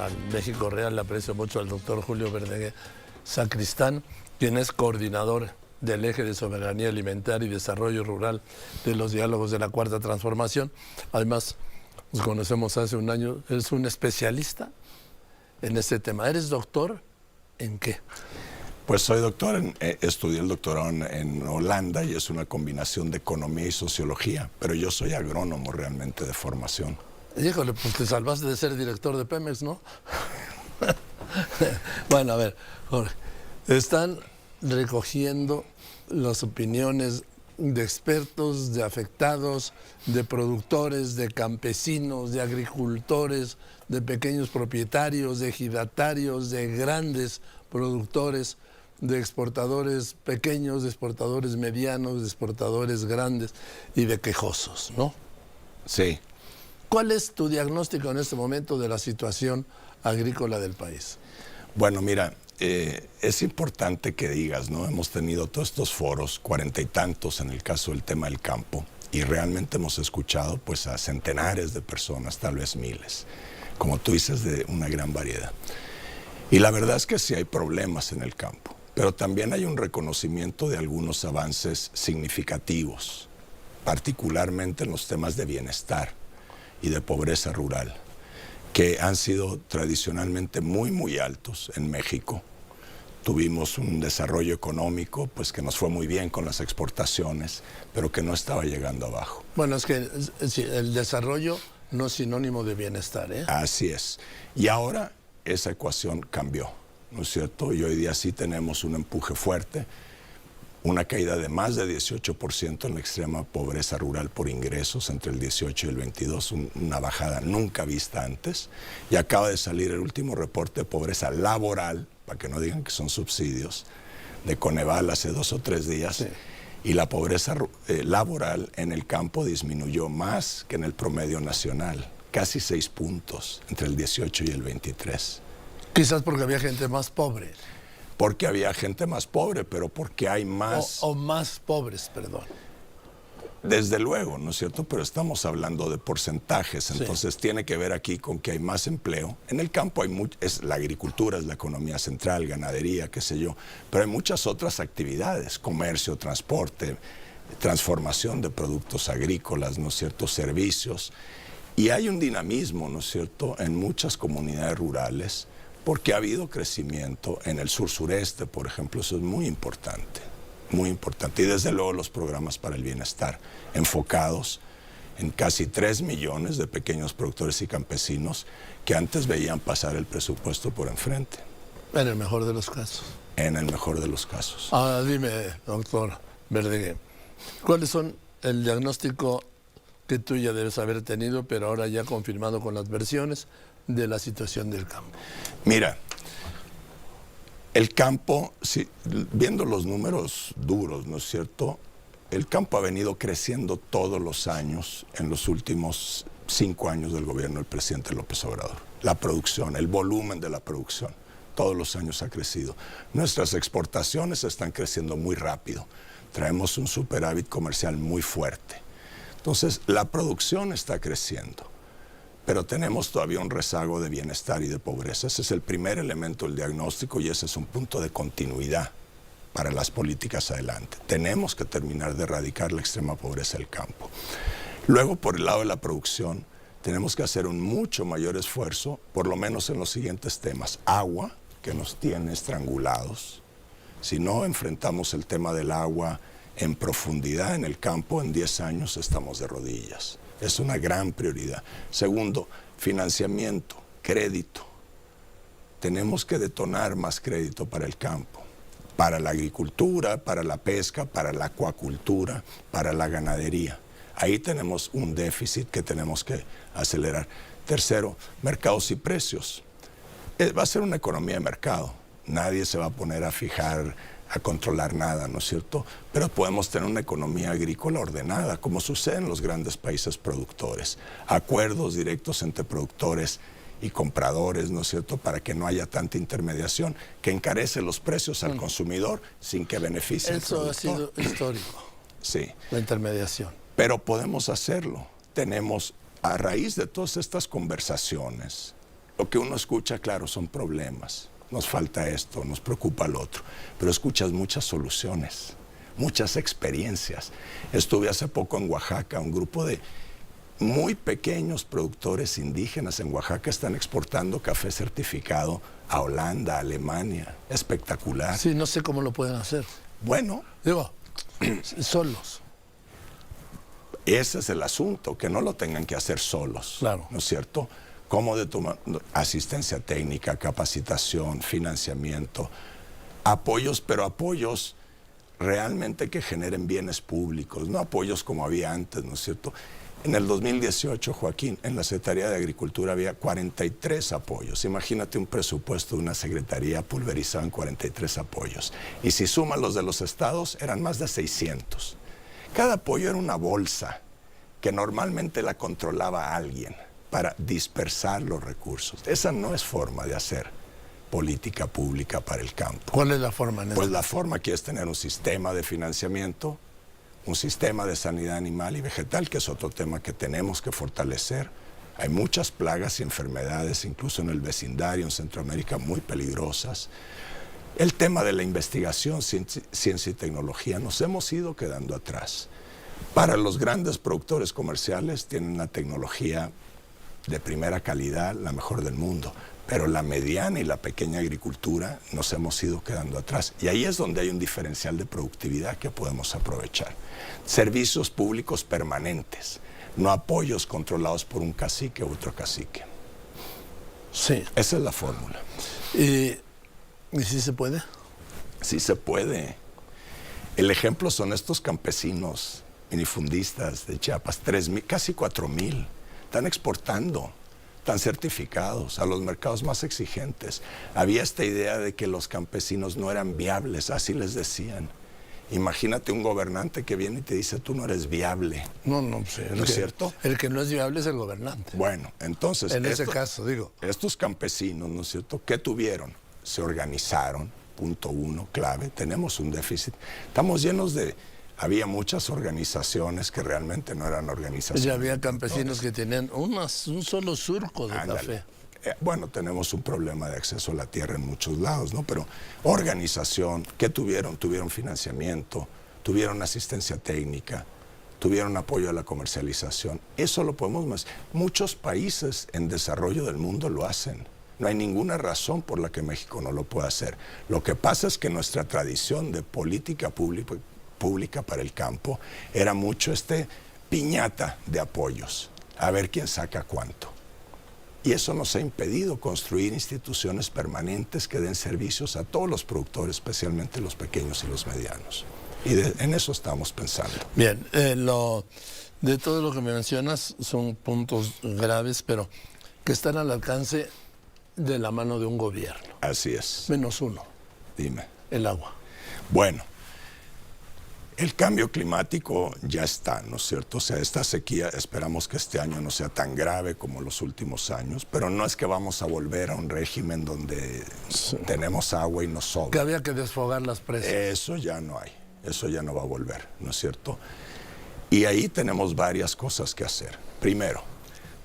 al México Real le aprecio mucho al doctor Julio Verdeguer Sacristán, quien es coordinador del Eje de Soberanía Alimentaria y Desarrollo Rural de los Diálogos de la Cuarta Transformación. Además, nos conocemos hace un año, es un especialista en este tema. ¿Eres doctor en qué? Pues soy doctor, estudié el doctorado en Holanda y es una combinación de economía y sociología, pero yo soy agrónomo realmente de formación. Híjole, pues te salvaste de ser director de Pemex, ¿no? Bueno, a ver, Jorge, están recogiendo las opiniones de expertos, de afectados, de productores, de campesinos, de agricultores, de pequeños propietarios, de ejidatarios, de grandes productores, de exportadores pequeños, de exportadores medianos, de exportadores grandes y de quejosos, ¿no? Sí. ¿Cuál es tu diagnóstico en este momento de la situación agrícola del país? Bueno, mira, es importante que digas, ¿no? Hemos tenido todos estos foros, 40 y tantos en el caso del tema del campo, y realmente hemos escuchado pues a centenares de personas, tal vez miles, como tú dices, de una gran variedad. Y la verdad es que sí hay problemas en el campo, pero también hay un reconocimiento de algunos avances significativos, particularmente en los temas de bienestar y de pobreza rural, que han sido tradicionalmente muy altos en México. Tuvimos un desarrollo económico pues que nos fue muy bien con las exportaciones, pero que no estaba llegando abajo. Bueno, es que el desarrollo no es sinónimo de bienestar, ¿eh? Así es. Y ahora esa ecuación cambió, ¿no es cierto? Y hoy día sí tenemos un empuje fuerte, una caída de más de 18% en la extrema pobreza rural por ingresos entre el 18 y el 22, una bajada nunca vista antes. Y acaba de salir el último reporte de pobreza laboral, para que no digan que son subsidios, de Coneval hace 2 o 3 días. Sí. Y la pobreza laboral en el campo disminuyó más que en el promedio nacional, casi 6 puntos entre el 18 y el 23. Quizás porque había gente más pobre. Porque había gente más pobre, pero porque hay más... O más pobres, perdón. Desde luego, ¿no es cierto? Pero estamos hablando de porcentajes, entonces sí. Tiene que ver aquí con que hay más empleo. En el campo hay la agricultura, es la economía central, ganadería, qué sé yo, pero hay muchas otras actividades, comercio, transporte, transformación de productos agrícolas, ¿no es cierto? Servicios. Y hay un dinamismo, ¿no es cierto?, en muchas comunidades rurales, porque ha habido crecimiento en el sur-sureste, por ejemplo, eso es muy importante, muy importante. Y desde luego los programas para el bienestar, enfocados en casi 3 millones de pequeños productores y campesinos que antes veían pasar el presupuesto por enfrente. En el mejor de los casos. En el mejor de los casos. Ahora dime, doctor Verdeguer, ¿cuáles son el diagnóstico que tú ya debes haber tenido, pero ahora ya confirmado con las versiones de la situación del campo? Mira, el campo, viendo los números duros, ¿no es cierto? El campo ha venido creciendo todos los años en los últimos 5 años del gobierno del presidente López Obrador. La producción, el volumen de la producción, todos los años ha crecido. Nuestras exportaciones están creciendo muy rápido. Traemos un superávit comercial muy fuerte. Entonces, la producción está creciendo, pero tenemos todavía un rezago de bienestar y de pobreza. Ese es el primer elemento del diagnóstico y ese es un punto de continuidad para las políticas adelante. Tenemos que terminar de erradicar la extrema pobreza del campo. Luego, por el lado de la producción, tenemos que hacer un mucho mayor esfuerzo, por lo menos en los siguientes temas. Agua, que nos tiene estrangulados. Si no enfrentamos el tema del agua en profundidad en el campo, en 10 años estamos de rodillas. Es una gran prioridad. Segundo, financiamiento, crédito. Tenemos que detonar más crédito para el campo, para la agricultura, para la pesca, para la acuacultura, para la ganadería. Ahí tenemos un déficit que tenemos que acelerar. Tercero, mercados y precios. Va a ser una economía de mercado. Nadie se va a poner a fijar, a controlar nada, ¿no es cierto? Pero podemos tener una economía agrícola ordenada, como sucede en los grandes países productores. Acuerdos directos entre productores y compradores, ¿no es cierto?, para que no haya tanta intermediación, que encarece los precios al consumidor sin que beneficie al productor. Eso ha sido histórico. Sí. La intermediación. Pero podemos hacerlo. Tenemos, a raíz de todas estas conversaciones, lo que uno escucha, claro, son problemas. Nos falta esto, nos preocupa lo otro, pero escuchas muchas soluciones, muchas experiencias. Estuve hace poco en Oaxaca, un grupo de muy pequeños productores indígenas en Oaxaca están exportando café certificado a Holanda, a Alemania. Espectacular. Sí, no sé cómo lo pueden hacer. Bueno, Digo, solos. ese es el asunto, que no lo tengan que hacer solos, Claro. ¿no es cierto? Como de tomar asistencia técnica, capacitación, financiamiento, apoyos, pero apoyos realmente que generen bienes públicos, no apoyos como había antes, ¿no es cierto? En el 2018, Joaquín, en la Secretaría de Agricultura había 43 apoyos. Imagínate un presupuesto de una secretaría pulverizado en 43 apoyos. Y si suman los de los estados, eran más de 600. Cada apoyo era una bolsa que normalmente la controlaba alguien para dispersar los recursos. Esa no es forma de hacer política pública para el campo. ¿Cuál es la forma? Pues la forma que es tener un sistema de financiamiento, un sistema de sanidad animal y vegetal, que es otro tema que tenemos que fortalecer. Hay muchas plagas y enfermedades, incluso en el vecindario, en Centroamérica, muy peligrosas. El tema de la investigación, ciencia y tecnología, nos hemos ido quedando atrás. Para los grandes productores comerciales tienen la tecnología de primera calidad, la mejor del mundo, pero la mediana y la pequeña agricultura nos hemos ido quedando atrás. Y ahí es donde hay un diferencial de productividad que podemos aprovechar. Servicios públicos permanentes, no apoyos controlados por un cacique u otro cacique. Sí. Esa es la fórmula. ¿Y sí se puede? Sí se puede. El ejemplo son estos campesinos minifundistas de Chiapas, 3,000, casi 4,000. Están exportando, están certificados a los mercados más exigentes. Había esta idea de que los campesinos no eran viables, así les decían. Imagínate un gobernante que viene y te dice, tú no eres viable. No, sí. ¿No es cierto? El que no es viable es el gobernante. Bueno, entonces... En ese caso, digo. Estos campesinos, ¿no es cierto?, ¿qué tuvieron? Se organizaron, punto uno, clave, tenemos un déficit. Estamos llenos de... Había muchas organizaciones que realmente no eran organizaciones. Ya había campesinos que tenían un solo surco de Ándale. café. Bueno, tenemos un problema de acceso a la tierra en muchos lados, ¿no? Pero organización, ¿qué tuvieron? Tuvieron financiamiento, tuvieron asistencia técnica, tuvieron apoyo a la comercialización. Eso lo podemos más. Muchos países en desarrollo del mundo lo hacen. No hay ninguna razón por la que México no lo pueda hacer. Lo que pasa es que nuestra tradición de política pública para el campo era mucho piñata de apoyos, a ver quién saca cuánto. Y eso nos ha impedido construir instituciones permanentes que den servicios a todos los productores, especialmente los pequeños y los medianos. Y en eso estamos pensando. Bien, de todo lo que me mencionas son puntos graves, pero que están al alcance de la mano de un gobierno. Así es. Menos uno. Dime. El agua. Bueno, el cambio climático ya está, ¿no es cierto? O sea, esta sequía esperamos que este año no sea tan grave como los últimos años, pero no es que vamos a volver a un régimen donde tenemos agua y nos sobra. Que había que desfogar las presas. Eso ya no hay, eso ya no va a volver, ¿no es cierto? Y ahí tenemos varias cosas que hacer. Primero,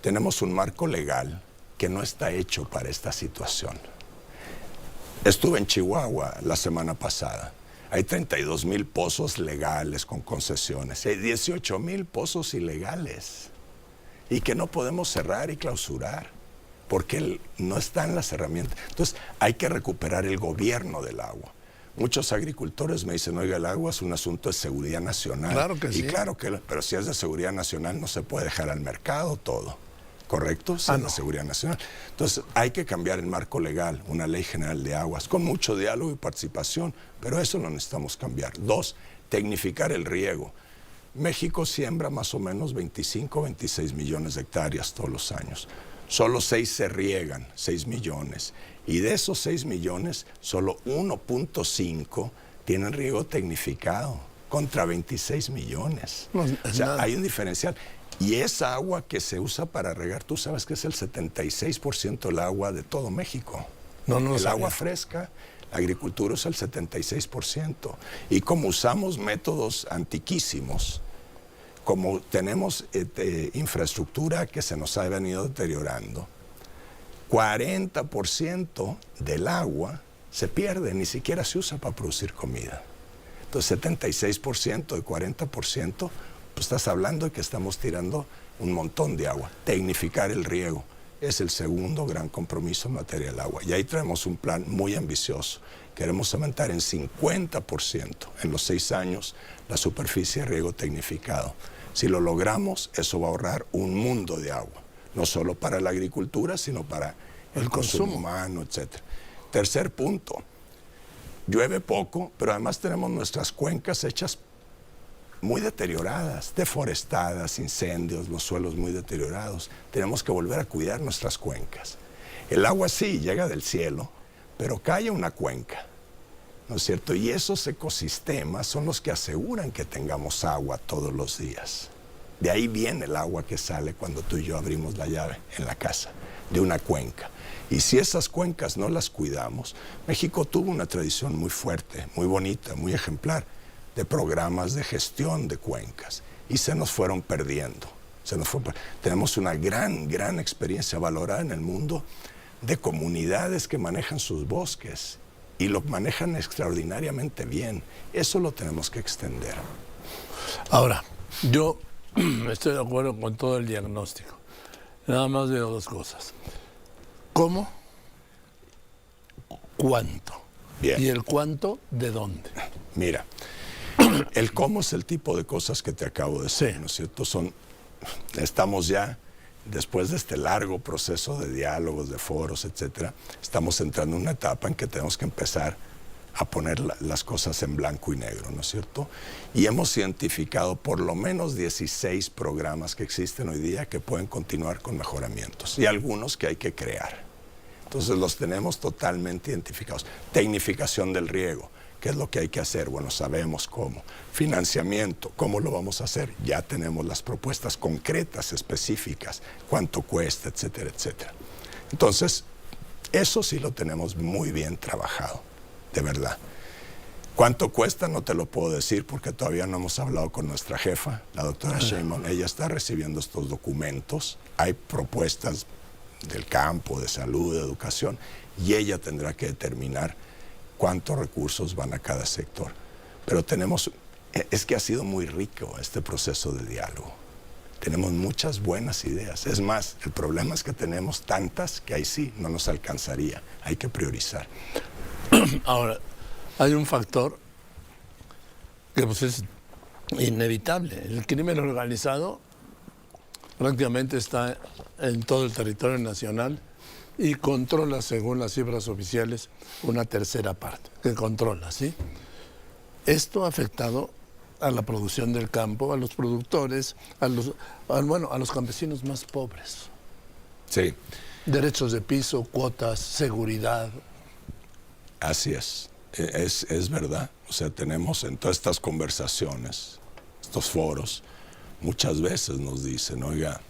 tenemos un marco legal que no está hecho para esta situación. Estuve en Chihuahua la semana pasada. Hay 32,000 pozos legales con concesiones. Hay 18,000 pozos ilegales. Y que no podemos cerrar y clausurar. Porque no están las herramientas. Entonces, hay que recuperar el gobierno del agua. Muchos agricultores me dicen, oiga, el agua es un asunto de seguridad nacional. Claro que sí. Y claro que, pero si es de seguridad nacional, no se puede dejar al mercado todo. ¿Correcto? Sí, no. La seguridad nacional. Entonces, hay que cambiar el marco legal, una ley general de aguas, con mucho diálogo y participación, pero eso lo necesitamos cambiar. 2, tecnificar el riego. México siembra más o menos 25, 26 millones de hectáreas todos los años. Solo 6 se riegan, 6 millones. Y de esos 6 millones, solo 1.5 tienen riego tecnificado, contra 26 millones. No, o sea, nada. hay un diferencial. Y esa agua que se usa para regar, tú sabes que es el 76% del agua de todo México. No el sabía. agua fresca, la agricultura es el 76%. Y como usamos métodos antiquísimos, como tenemos infraestructura que se nos ha venido deteriorando, 40% del agua se pierde, ni siquiera se usa para producir comida. Entonces, 76% de 40%, pues estás hablando de que estamos tirando un montón de agua. Tecnificar el riego es el segundo gran compromiso en materia del agua. Y ahí traemos un plan muy ambicioso. Queremos aumentar en 50% en los 6 años la superficie de riego tecnificado. Si lo logramos, eso va a ahorrar un mundo de agua. No solo para la agricultura, sino para el consumo humano, etc. Tercer punto, llueve poco, pero además tenemos nuestras cuencas hechas muy deterioradas, deforestadas, incendios, los suelos muy deteriorados. Tenemos que volver a cuidar nuestras cuencas. El agua sí llega del cielo, pero cae una cuenca, ¿no es cierto? Y esos ecosistemas son los que aseguran que tengamos agua todos los días. De ahí viene el agua que sale cuando tú y yo abrimos la llave en la casa, de una cuenca. Y si esas cuencas no las cuidamos, México tuvo una tradición muy fuerte, muy bonita, muy ejemplar, de programas de gestión de cuencas, y se nos fueron perdiendo. Tenemos una gran experiencia valorada en el mundo de comunidades que manejan sus bosques, y lo manejan extraordinariamente bien. Eso lo tenemos que extender. Ahora, yo estoy de acuerdo con todo el diagnóstico. Nada más veo dos cosas. ¿Cómo? ¿Cuánto? Bien. ¿Y el cuánto de dónde? Mira, el cómo es el tipo de cosas que te acabo de decir, ¿no es cierto? Estamos ya, después de este largo proceso de diálogos, de foros, etcétera, estamos entrando en una etapa en que tenemos que empezar a poner las cosas en blanco y negro, ¿no es cierto? Y hemos identificado por lo menos 16 programas que existen hoy día que pueden continuar con mejoramientos, y algunos que hay que crear. Entonces los tenemos totalmente identificados. Tecnificación del riego, ¿qué es lo que hay que hacer? Bueno, sabemos cómo. Financiamiento, ¿cómo lo vamos a hacer? Ya tenemos las propuestas concretas, específicas, cuánto cuesta, etcétera, etcétera. Entonces, eso sí lo tenemos muy bien trabajado, de verdad. ¿Cuánto cuesta? No te lo puedo decir porque todavía no hemos hablado con nuestra jefa, la doctora Sheinbaum. Ella está recibiendo estos documentos. Hay propuestas del campo, de salud, de educación, y ella tendrá que determinar cuántos recursos van a cada sector. Pero es que ha sido muy rico este proceso de diálogo. Tenemos muchas buenas ideas. Es más, el problema es que tenemos tantas que ahí sí no nos alcanzaría. Hay que priorizar. Ahora, hay un factor que pues es inevitable. El crimen organizado prácticamente está en todo el territorio nacional y controla, según las cifras oficiales, una tercera parte, que controla, ¿sí? Esto ha afectado a la producción del campo, a los productores, a los campesinos más pobres. Sí. Derechos de piso, cuotas, seguridad. Así es verdad. O sea, tenemos en todas estas conversaciones, estos foros, muchas veces nos dicen, oiga,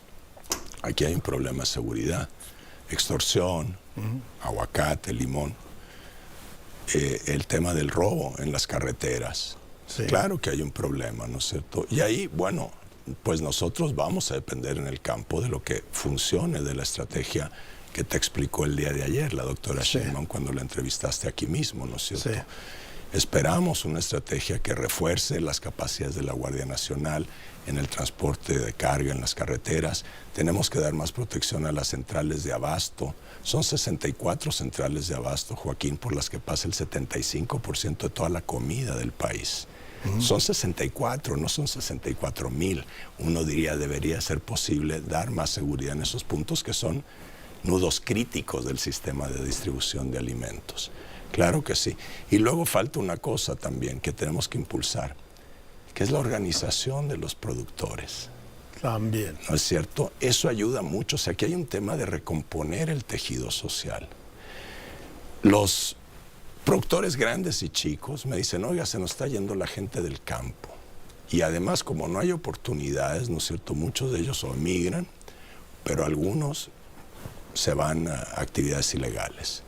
aquí hay un problema de seguridad, extorsión, aguacate, limón, el tema del robo en las carreteras. Sí. Claro que hay un problema, ¿no es cierto? Y ahí, bueno, pues nosotros vamos a depender en el campo de lo que funcione, de la estrategia que te explicó el día de ayer la doctora Sheinbaum cuando la entrevistaste aquí mismo, ¿no es cierto? Sí. Esperamos una estrategia que refuerce las capacidades de la Guardia Nacional en el transporte de carga en las carreteras. Tenemos que dar más protección a las centrales de abasto. Son 64 centrales de abasto, Joaquín, por las que pasa el 75% de toda la comida del país. Son 64, no son 64,000. Uno diría, debería ser posible dar más seguridad en esos puntos que son nudos críticos del sistema de distribución de alimentos. Claro que sí. Y luego falta una cosa también que tenemos que impulsar, que es la organización de los productores. También. ¿No es cierto? Eso ayuda mucho. O sea, aquí hay un tema de recomponer el tejido social. Los productores grandes y chicos me dicen, oiga, se nos está yendo la gente del campo. Y además, como no hay oportunidades, ¿no es cierto? Muchos de ellos o emigran, pero algunos se van a actividades ilegales.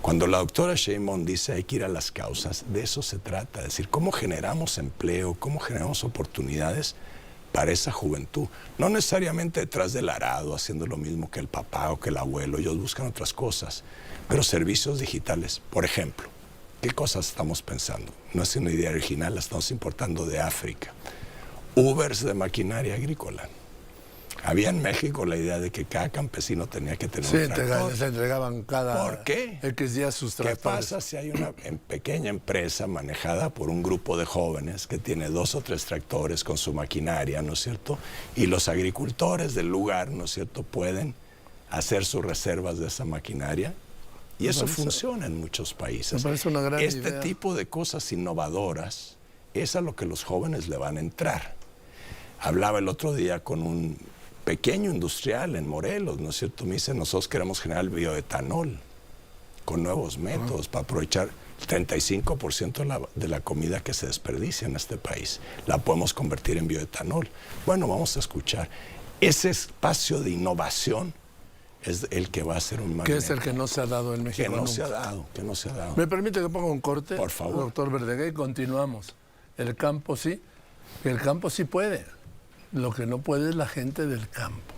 Cuando la doctora Sheinbaum dice hay que ir a las causas, de eso se trata, es decir, cómo generamos empleo, cómo generamos oportunidades para esa juventud. No necesariamente detrás del arado, haciendo lo mismo que el papá o que el abuelo. Ellos buscan otras cosas. Pero servicios digitales, por ejemplo. ¿Qué cosas estamos pensando? No es una idea original, la estamos importando de África. Ubers de maquinaria agrícola. Había en México la idea de que cada campesino tenía que tener un tractor. Se entregaban cada ¿Por qué? X días sus tractores. ¿Qué pasa si hay una pequeña empresa manejada por un grupo de jóvenes que tiene 2 o 3 tractores con su maquinaria, ¿no es cierto? Y los agricultores del lugar, ¿no es cierto?, pueden hacer sus reservas de esa maquinaria. Y eso funciona en muchos países. Me parece una gran idea. Este tipo de cosas innovadoras es a lo que los jóvenes le van a entrar. Hablaba el otro día con un pequeño industrial en Morelos, ¿no es cierto? Me dice, nosotros queremos generar bioetanol con nuevos métodos para aprovechar el 35% de la comida que se desperdicia en este país. La podemos convertir en bioetanol. Bueno, vamos a escuchar. Ese espacio de innovación es el que va a ser un magneto. Que es el que no se ha dado en México. Que no se ha dado, que no se ha dado. ¿Me permite que ponga un corte? Por favor. Doctor Verdeguer, y continuamos. El campo sí, el campo sí puede. Lo que no puede es la gente del campo.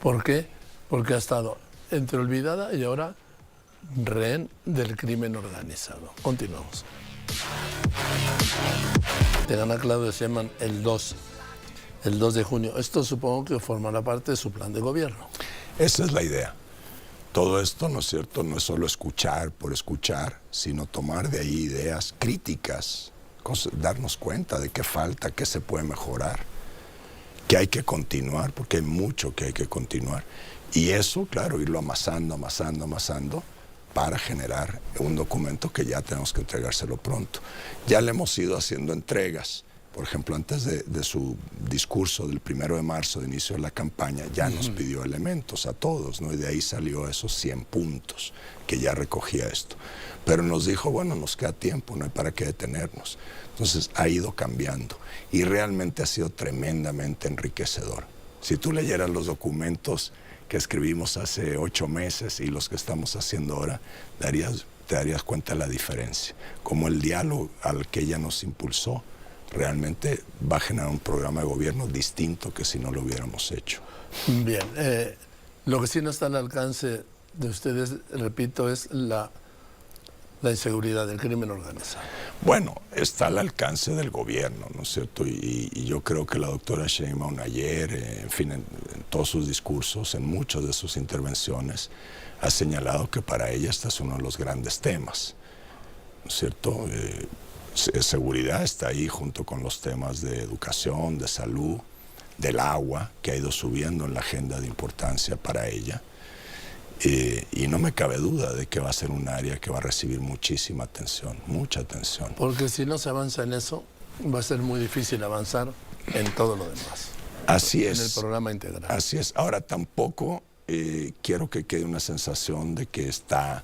¿Por qué? Porque ha estado entre olvidada y ahora rehén del crimen organizado. Continuamos. Te gana Claudia Sheinbaum el 2 de junio. Esto supongo que formará parte de su plan de gobierno. Esa es la idea. Todo esto, ¿no es cierto?, no es solo escuchar por escuchar, sino tomar de ahí ideas críticas, darnos cuenta de qué falta, qué se puede mejorar, que hay que continuar, porque hay mucho que hay que continuar. Y eso, claro, irlo amasando para generar un documento que ya tenemos que entregárselo pronto. Ya le hemos ido haciendo entregas. Por ejemplo, antes de su discurso del 1 de marzo, de inicio de la campaña, ya nos pidió elementos a todos, ¿no? Y de ahí salió esos 100 puntos que ya recogía esto. Pero nos dijo, bueno, nos queda tiempo, no hay para qué detenernos. Entonces ha ido cambiando y realmente ha sido tremendamente enriquecedor. Si tú leyeras los documentos que escribimos hace 8 meses y los que estamos haciendo ahora, te darías cuenta de la diferencia. Como el diálogo al que ella nos impulsó realmente va a generar un programa de gobierno distinto que si no lo hubiéramos hecho. Bien, lo que sí no está al alcance de ustedes, repito, es la inseguridad del crimen organizado. Bueno, está al alcance del gobierno, ¿no es cierto? Y yo creo que la doctora Sheinbaum ayer, en fin, en todos sus discursos, en muchas de sus intervenciones, ha señalado que para ella este es uno de los grandes temas, ¿no es cierto? Seguridad está ahí junto con los temas de educación, de salud, del agua, que ha ido subiendo en la agenda de importancia para ella. Y no me cabe duda de que va a ser un área que va a recibir muchísima atención, mucha atención. Porque si no se avanza en eso, va a ser muy difícil avanzar en todo lo demás. Así es. En el programa integral. Así es. Ahora, tampoco quiero que quede una sensación de que está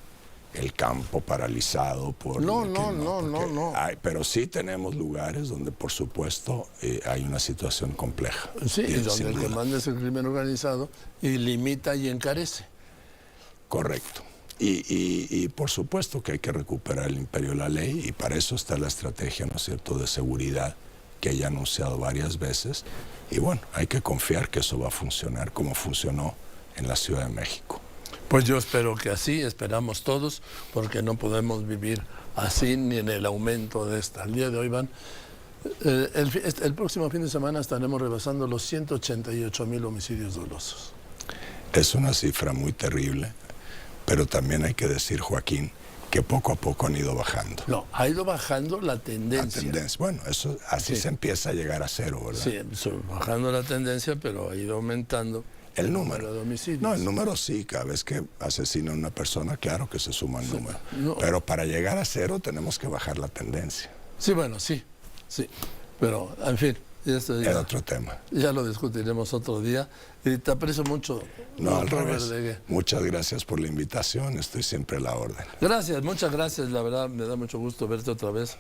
el campo paralizado por... No. Pero sí tenemos lugares donde, por supuesto, hay una situación compleja. Sí, y donde el que manda es el crimen organizado y limita y encarece. Correcto. Y por supuesto que hay que recuperar el imperio de la ley y para eso está la estrategia, ¿no es cierto?, de seguridad que ella ha anunciado varias veces. Y bueno, hay que confiar que eso va a funcionar como funcionó en la Ciudad de México. Pues yo espero que así, esperamos todos, porque no podemos vivir así ni en el aumento de esta. El día de hoy el próximo fin de semana estaremos rebasando los 188,000 homicidios dolosos. Es una cifra muy terrible, pero también hay que decir, Joaquín, que poco a poco han ido bajando. No, ha ido bajando la tendencia. La tendencia. Bueno, eso así se empieza a llegar a cero, ¿verdad? Sí, bajando la tendencia, pero ha ido aumentando. El número de homicidios. No, el número sí, cada vez que asesina a una persona, claro que se suma el número. No. Pero para llegar a cero tenemos que bajar la tendencia. Sí, bueno, sí. Pero, en fin, esto ya, es otro tema. Ya lo discutiremos otro día. Y te aprecio mucho. No, al revés. Muchas gracias por la invitación, estoy siempre a la orden. Gracias, muchas gracias, la verdad me da mucho gusto verte otra vez.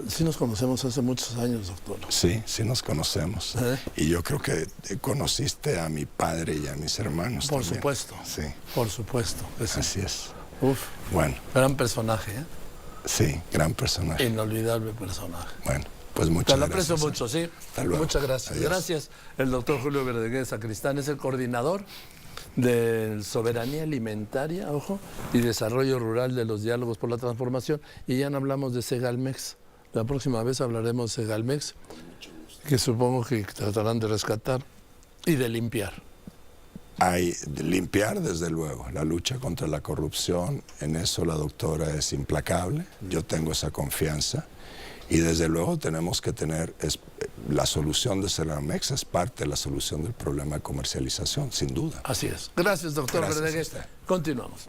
Sí nos conocemos hace muchos años, doctor. Sí, sí nos conocemos. Y yo creo que conociste a mi padre y a mis hermanos Por también. Supuesto. Sí. Por supuesto. Así es. Uf. Bueno. Gran personaje, ¿eh? Sí, gran personaje. Inolvidable personaje. Bueno, Pues muchas Te lo gracias. aprecio mucho, sí. Hasta luego. Muchas gracias. Adiós. Gracias. El doctor Julio Verdaguer Sacristán es el coordinador de Soberanía Alimentaria, ojo, y Desarrollo Rural de los Diálogos por la Transformación. Y ya no hablamos de Segalmex. La próxima vez hablaremos de Segalmex, que supongo que tratarán de rescatar y de limpiar. Hay de limpiar, desde luego, la lucha contra la corrupción. En eso la doctora es implacable. Yo tengo esa confianza. Y desde luego tenemos que tener, la solución de Segalmex es parte de la solución del problema de comercialización, sin duda. Así es. Gracias, doctor Gracias a Verdaguer. usted. Continuamos.